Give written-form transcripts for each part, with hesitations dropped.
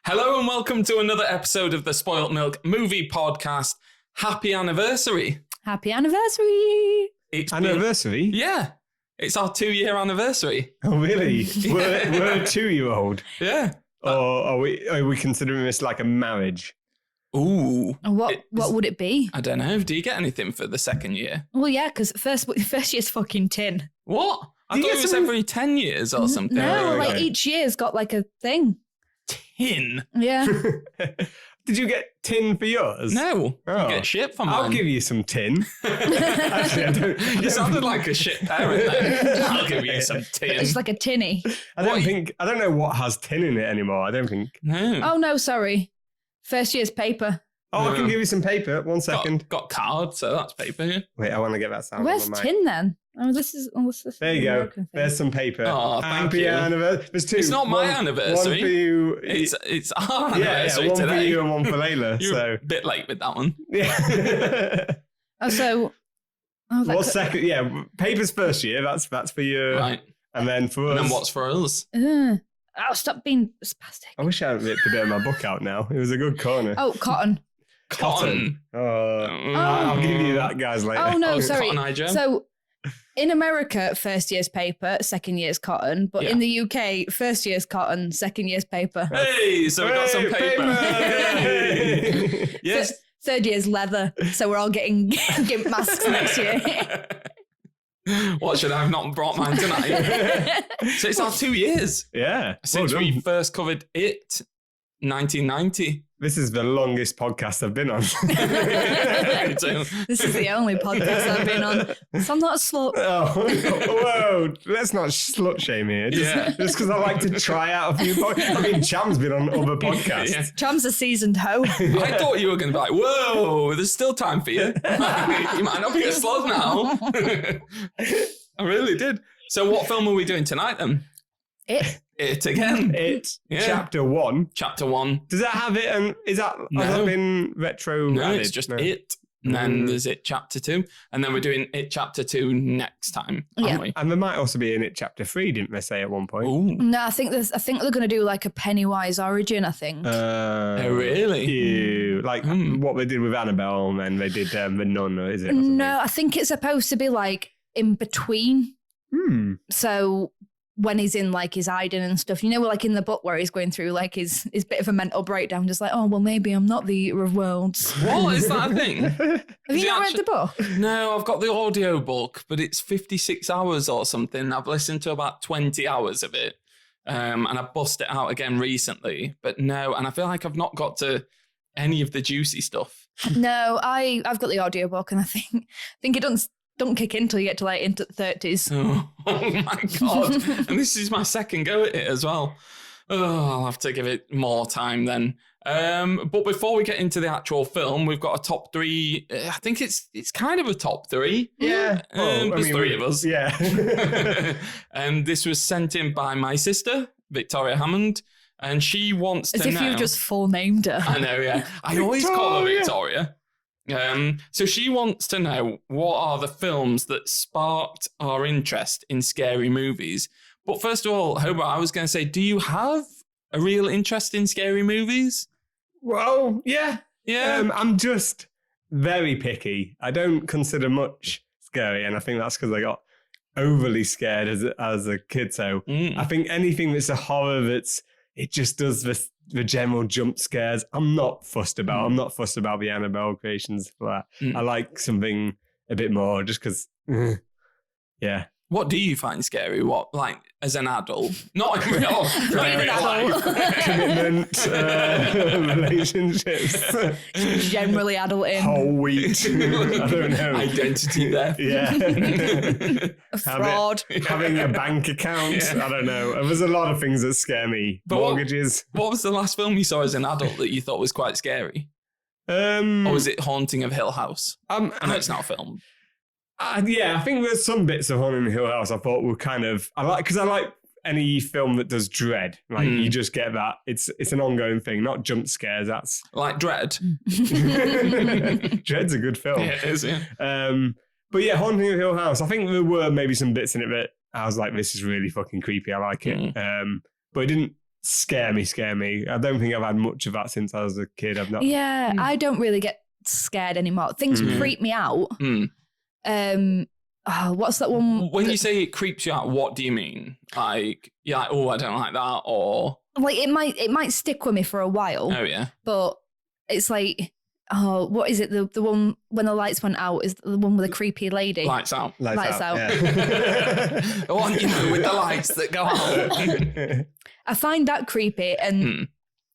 Hello and welcome to another episode of the Spoilt Milk Movie Podcast. Happy anniversary. Happy anniversary. It's Anniversary? Yeah. It's our 2-year anniversary. Oh, really? we're a 2-year-old? Yeah. Or are we considering this like a marriage? Ooh. What would it be? I don't know. Do you get anything for the second year? Well, yeah, because first year's fucking tin. What? I thought it was every 10 years or something. No, Oh, like okay. each year's got like a thing. Tin? Yeah. Did you get tin for yours? No. Oh. You get shit from mine. I'll give you some tin. Actually, I don't. You sounded like a shit parent then. I'll give you some tin. It's like a tinny. I don't know what has tin in it anymore. I don't think. No. Oh, no, sorry. First year's paper. Oh, I can give you some paper. One second. Got cards, so that's paper. Yeah. Wait, I want to get that sound. Where's on my mic. tin then? Oh, this is There you go. American thing. There's some paper. Oh, thank Happy you. anniversary. There's two. It's not my anniversary. One for you. It's our yeah, anniversary one today. for you and one for Layla. You're So a bit late with that one. yeah. Oh, so... Oh, that What's second? Yeah, paper's first year. That's for you. Right. And then for us. And then what's for us? Oh, stop being spastic. I wish I had ripped a bit of my book out now. It was a good corner. Oh, cotton. Cotton. I'll give you that, guys, later. Oh, no, sorry. Cotton Eye Joe. So, in America, first year's paper, second year's cotton. But in the UK, first year's cotton, second year's paper. Hey, so we got some paper. Hey! Yes. Third year's leather. So we're all getting gimp masks next year. What, should I have not brought mine tonight? So it's our 2 years Yeah. since well we done. first covered it, 1990. This is the longest podcast I've been on. So- This is the only podcast I've been on. So I'm not a slut. Whoa, let's not slut shame here. Just because I like to try out a few podcasts. I mean, Cham's been on other podcasts. Yeah. Cham's a seasoned hoe. I thought you were going to be like, whoa, there's still time for you. You might not be a slut now. I really did. So what film are we doing tonight then? It again. It's Yeah. chapter 1. Chapter 1. Does that have it? And has that been retro? No, added? it's just No. it. And then there's it chapter 2. And then we're doing it chapter 2 next time, aren't we? And there might also be in it chapter 3, didn't they say at one point? Ooh. No, I think they're going to do like a Pennywise origin, I think. Oh, really? Ew. Like what they did with Annabelle, and then they did the Nun, is it? Or something? No, I think it's supposed to be like in between. So when he's in like his hiding and stuff, you know, like in the book where he's going through like his bit of a mental breakdown, just like, oh, well, maybe I'm not the eater of worlds. What? Is that a thing? Have you not read the book? No, I've got the audio book, but it's 56 hours or something. I've listened to about 20 hours of it. And I bust it out again recently. But no, and I feel like I've not got to any of the juicy stuff. No, I've got the audiobook and I think it don't kick in till you get to like into the 30s. Oh my God. And this is my second go at it as well. Oh, I'll have to give it more time then. But before we get into the actual film, we've got a top 3. I think it's kind of a top 3. Yeah. There's 3 of us. Yeah. And this was sent in by my sister, Victoria Hammond, and she wants As to if know. you've just full named her. I know, yeah. I always call her Victoria. So she wants to know what are the films that sparked our interest in scary movies. But first of all, Hobart, I was going to say, do you have a real interest in scary movies? Well, yeah. Yeah. I'm just very picky. I don't consider much scary, and I think that's because I got overly scared as a kid. So I think anything that's a horror it just does the general jump scares. I'm not fussed about. I'm not fussed about the Annabelle creations for that. I like something a bit more just because, yeah. What do you find scary? What, like, as an adult? Not in real life. Commitment, relationships. Generally adult in. Whole wheat. I don't know. Identity there. Yeah. Fraud. Having a bank account. Yeah. I don't know. There's a lot of things that scare me. But Mortgages. What was the last film you saw as an adult that you thought was quite scary? Or was it Haunting of Hill House? I know it's not a film. Yeah, I think there's some bits of Haunting of Hill House I thought were kind of... I like any film that does dread. Like, you just get that. It's an ongoing thing, not jump scares. That's... Like Dread. Dread's a good film. Yeah, it is, yeah. But yeah, Haunting of Hill House, I think there were maybe some bits in it that I was like, this is really fucking creepy. I like it. But it didn't scare me. I don't think I've had much of that since I was a kid. I've not. Yeah, I don't really get scared anymore. Things creep me out. What's that one? When you say it creeps you out, what do you mean? Like, you're like, oh, I don't like that, or like it might stick with me for a while. Oh yeah, but it's like, oh, what is it? The one when the lights went out is the one with the creepy lady. Lights out. Lights out. Yeah. The one, with the lights that go out. I find that creepy, and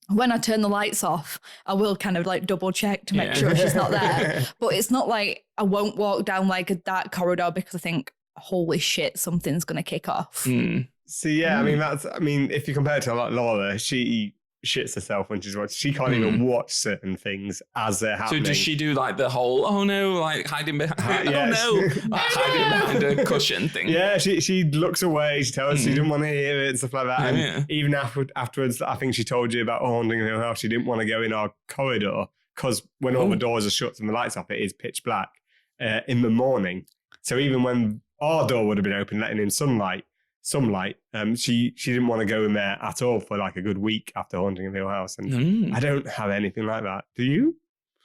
when I turn the lights off, I will kind of like double check to make sure she's not there. But it's not like I won't walk down like a dark corridor because I think, holy shit, something's gonna kick off. So yeah, I mean, if you compare it to like Laura, she shits herself when she's watching. She can't even watch certain things as they're happening. So does she do like the whole, oh no, like hiding behind, hiding behind a cushion thing? Yeah, she looks away. She tells us she didn't want to hear it and stuff like that. And even afterwards, I think she told you about Haunting Hill House. She didn't want to go in our corridor because when all the doors are shut and the lights off, it is pitch black in the morning. So even when our door would have been open, letting in some light, she didn't want to go in there at all for like a good week after Haunting Hill House. And I don't have anything like that. Do you?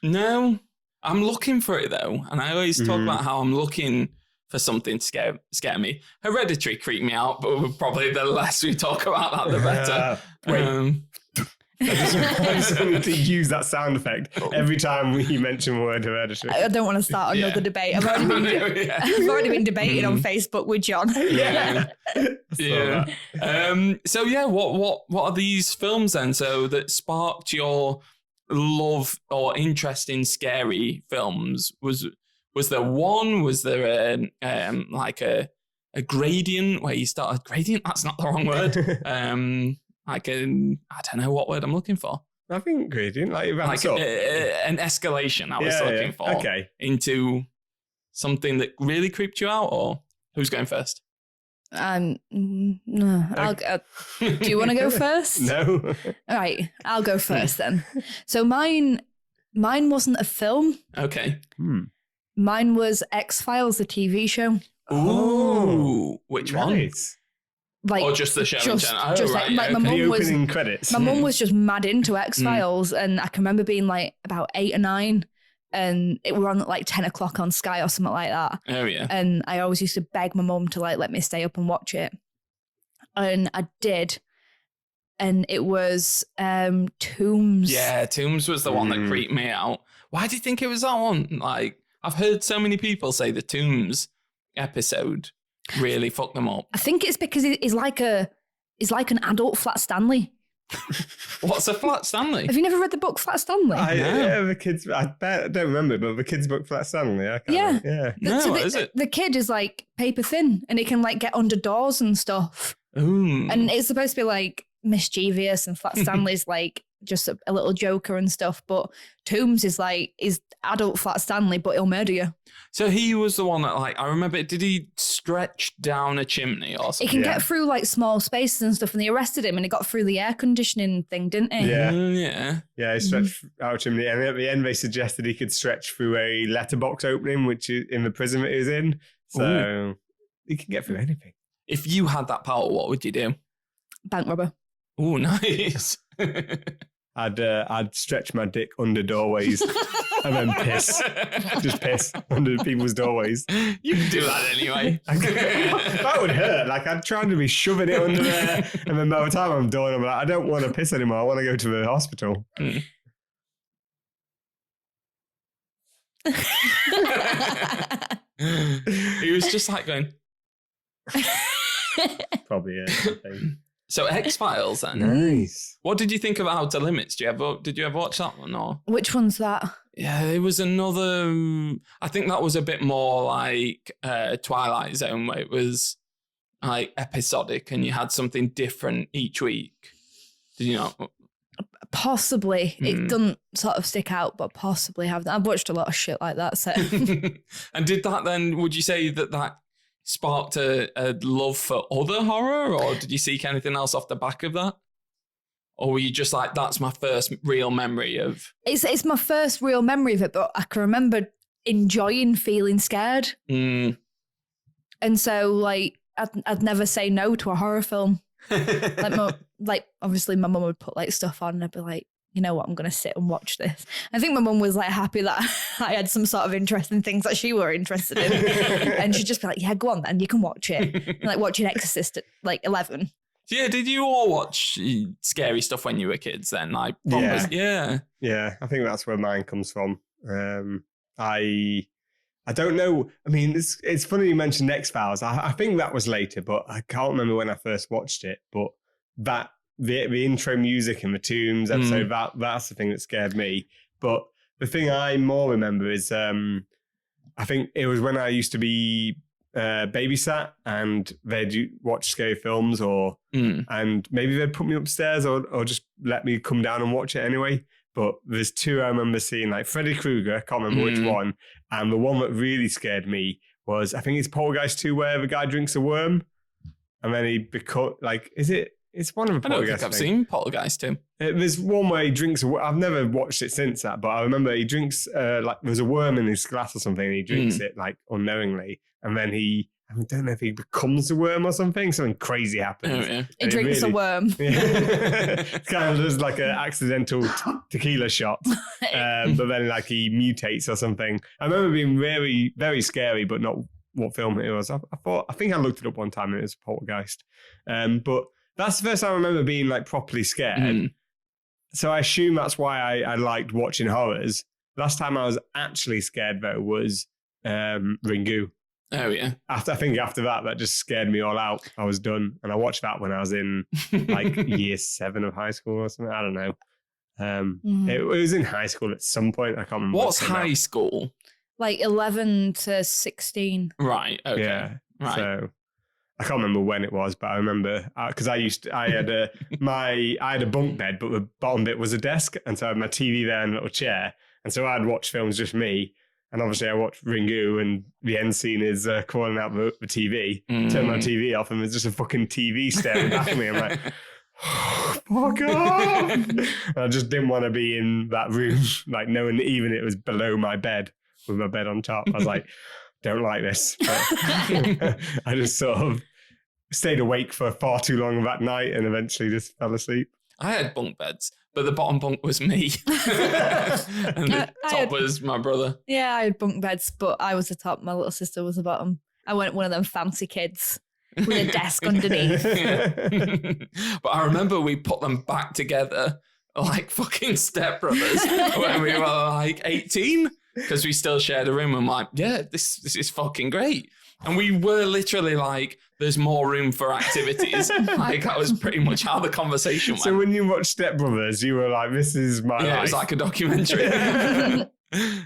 No. I'm looking for it though. And I always talk about how I'm looking for something to scare me. Hereditary creeped me out, but probably the less we talk about that, the better. I just wanted to use that sound effect every time we mention the word Hereditary. I don't want to start another debate. I've already been debating on Facebook with John. So yeah, what are these films then? So that sparked your love or interest in scary films? Was there one? Was there like a gradient where you started? Gradient? That's not the wrong word. Like I don't know what word I'm looking for. I think gradient, like an escalation. I was looking for. Okay. Into something that really creeped you out, or who's going first? No. Do you want to go first? No. All right, I'll go first then. So mine wasn't a film. Okay. Mine was X-Files, the TV show. Ooh, which one? Like, or just the show in general? My mum was opening credits. My mum was just mad into X-Files, and I can remember being like about 8 or 9, and it were on at like 10 o'clock on Sky or something like that. Oh yeah. And I always used to beg my mum to like let me stay up and watch it, and I did. And it was Tombs. Yeah, Tombs was the one that creeped me out. Why do you think it was that one? Like, I've heard so many people say the Tombs episode really fucked them up. I think it's because it's like an adult Flat Stanley. What's a Flat Stanley? Have you never read the book Flat Stanley? Yeah, the kids. I don't remember, but the kids' book Flat Stanley. No, what is it? The kid is like paper thin, and it can like get under doors and stuff. Ooh. And it's supposed to be like mischievous, and Flat Stanley's like just a little joker and stuff. But Tombs is adult Flat Stanley, but he'll murder you. So he was the one that, like, I remember, did he stretch down a chimney or something? He can get through like small spaces and stuff, and they arrested him, and he got through the air conditioning thing, didn't he? Yeah, he stretched out a chimney, and at the end they suggested he could stretch through a letterbox opening, which is in the prison that he was in. So he can get through anything. If you had that power, what would you do? Bank robber. Oh, nice. I'd stretch my dick under doorways and then piss. Just piss under people's doorways. You can do that anyway. That would hurt. Like, I'd try to be shoving it under there, and then by the time I'm done, I'm like, I don't want to piss anymore. I want to go to the hospital. He was just like going. Probably, yeah. So X-Files then. Nice. What did you think of Outer Limits? Did you ever watch that one? Or? Which one's that? Yeah, it was another. I think that was a bit more like Twilight Zone, where it was like episodic, and you had something different each week. Did you not? Possibly. It doesn't sort of stick out, but possibly have that. I've watched a lot of shit like that. So. And did that then? Would you say that sparked a love for other horror, or did you seek anything else off the back of that? Or were you just like, that's my first real memory of... It's my first real memory of it, but I can remember enjoying feeling scared. And so, like, I'd never say no to a horror film. Like, like, obviously my mum would put like stuff on and I'd be like, you know what, I'm going to sit and watch this. I think my mum was like happy that I had some sort of interest in things that she were interested in. And she'd just be like, yeah, go on then, you can watch it. And, like watching Exorcist at like 11. Yeah, did you all watch scary stuff when you were kids then? Like, Yeah, I think that's where mine comes from. I don't know. I mean, it's funny you mentioned X-Files. I think that was later, but I can't remember when I first watched it. But that the intro music in the Tombs episode, that's the thing that scared me. But the thing I more remember is I think it was when I used to be babysat and they'd watch scary films and maybe they'd put me upstairs or just let me come down and watch it anyway. But there's two I remember seeing, like Freddy Krueger, I can't remember which one. And the one that really scared me was, I think it's Poltergeist 2, where the guy drinks a worm. And then he becomes, like, it's one of the Poltergeist. I don't think I've seen Poltergeist 2. There's one where he drinks a worm. I've never watched it since that, but I remember he drinks, like, there's a worm in his glass or something, and he drinks it, like, unknowingly. And then I don't know if he becomes a worm or something crazy happens. Oh, yeah. He drinks a worm. It's kind of just like an accidental tequila shot. But then like he mutates or something. I remember being very, very scary, but not what film it was. I think I looked it up one time and it was Poltergeist. But that's the first time I remember being like properly scared. So I assume that's why I liked watching horrors. Last time I was actually scared though was Ringu. Oh, yeah. I think after that just scared me all out. I was done. And I watched that when I was in like year 7 of high school or something. I don't know. It was in high school at some point. I can't remember. What's high school? Like 11 to 16. Right. Okay. Yeah. Right. So I can't remember when it was, but I remember because I had a bunk bed, but the bottom bit was a desk. And so I had my TV there and a little chair. And so I'd watch films just me. And obviously I watched Ringu and the end scene is calling out the TV. Turn my TV off and there's just a fucking TV staring back at me. I'm like, oh, fuck off. I just didn't want to be in that room, like knowing that even it was below my bed with my bed on top. I was like, don't like this. But I just sort of stayed awake for far too long that night and eventually just fell asleep. I had bunk beds, but the bottom bunk was me. And the top was my brother. Yeah, I had bunk beds, but I was the top. My little sister was the bottom. I went one of them fancy kids with a desk underneath. But I remember we put them back together like fucking stepbrothers when we were like 18 because we still shared a room. I'm like, yeah, this is fucking great. And we were literally like, there's more room for activities. Like, that was pretty much how the conversation went. So when you watched Step Brothers, you were like, this is my life. It was like a documentary. And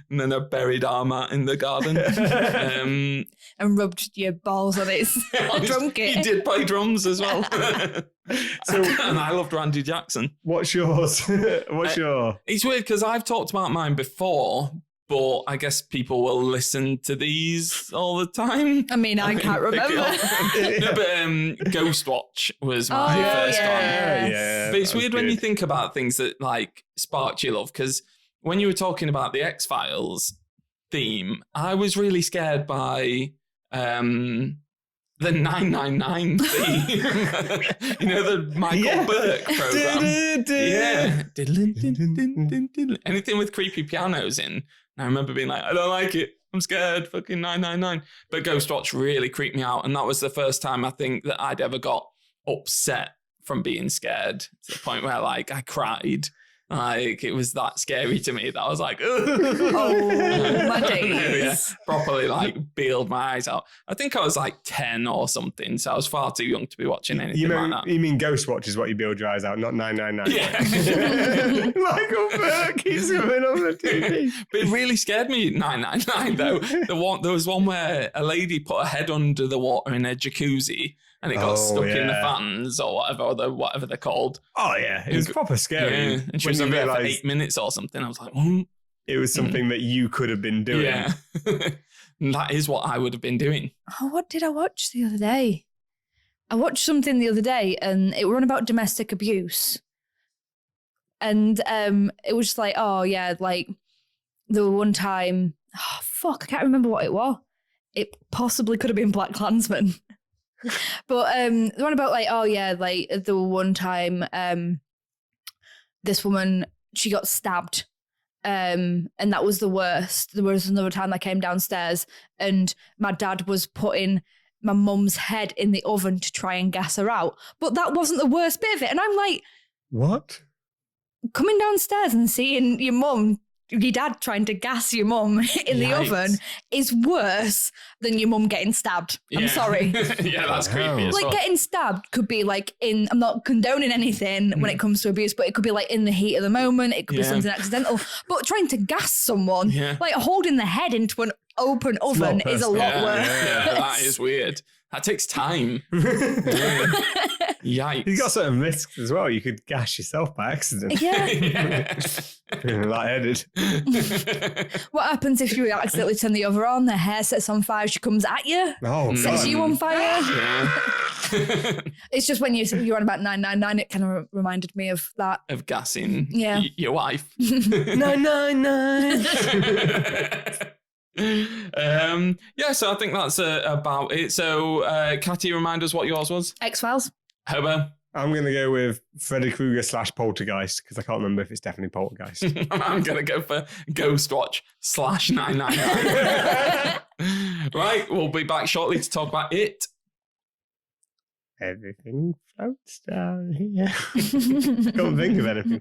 then I buried Arma in the garden. And rubbed your balls on it. Drum kit. You did play drums as well. And I loved Randy Jackson. What's yours? It's weird because I've talked about mine before, but I guess people will listen to these all the time. I mean, I can't remember. No, but Ghostwatch was my first one. Yeah, but it's weird when you think about things that like sparked your love, because when you were talking about the X-Files theme, I was really scared by the 999 theme. You know, the Michael Burke program. Yeah. Anything with creepy pianos in. And I remember being like, I don't like it. I'm scared. Fucking 999. But Ghostwatch really creeped me out. And that was the first time I think that I'd ever got upset from being scared to the point where like I cried. Like, it was that scary to me that I was like, oh, my days. Yeah, properly like bailed my eyes out. I think I was like 10 or something, so I was far too young to be watching anything like that. You mean Ghostwatch is what you bailed your eyes out, not 999? Yeah. Michael Burke, he's coming on the TV. But it really scared me, 999 though. There was one where a lady put her head under the water in a jacuzzi and it got stuck in the fans or whatever they're called. Oh yeah, it was proper scary. Yeah. And she was in there for 8 minutes or something. I was like, It was something that you could have been doing. Yeah. That is what I would have been doing. Oh, what did I watch the other day? I watched something the other day and it was about domestic abuse. And it was just like, oh yeah, like the one time, I can't remember what it was. It possibly could have been Black Klansman. But the one about like, oh yeah, like the one time this woman, she got stabbed. And that was the worst. There was another time I came downstairs and my dad was putting my mum's head in the oven to try and gas her out. But that wasn't the worst bit of it. And I'm like, what? Coming downstairs and seeing your dad trying to gas your mum in the oven is worse than your mum getting stabbed. I'm sorry. Yeah, that's creepy. Like getting stabbed could be like I'm not condoning anything when it comes to abuse, but it could be like in the heat of the moment. It could be something accidental. But trying to gas someone, like holding the head into an open oven is a lot worse. Yeah, that is weird. That takes time. Yikes. You've got certain risks as well. You could gash yourself by accident. Yeah. Lightheaded. What happens if you accidentally turn the oven on, the hair sets on fire, she comes at you, sets you on fire? Yeah. It's just when you're on about 999, it kind of reminded me of that. Of gassing your wife. 999. So I think that's about it. So, Catty, remind us what yours was. X-Files. Hobo. I'm going to go with Freddy Krueger / Poltergeist because I can't remember if it's definitely Poltergeist. I'm going to go for Ghostwatch / 999. Right, we'll be back shortly to talk about it. Everything floats down here. Can't think of anything.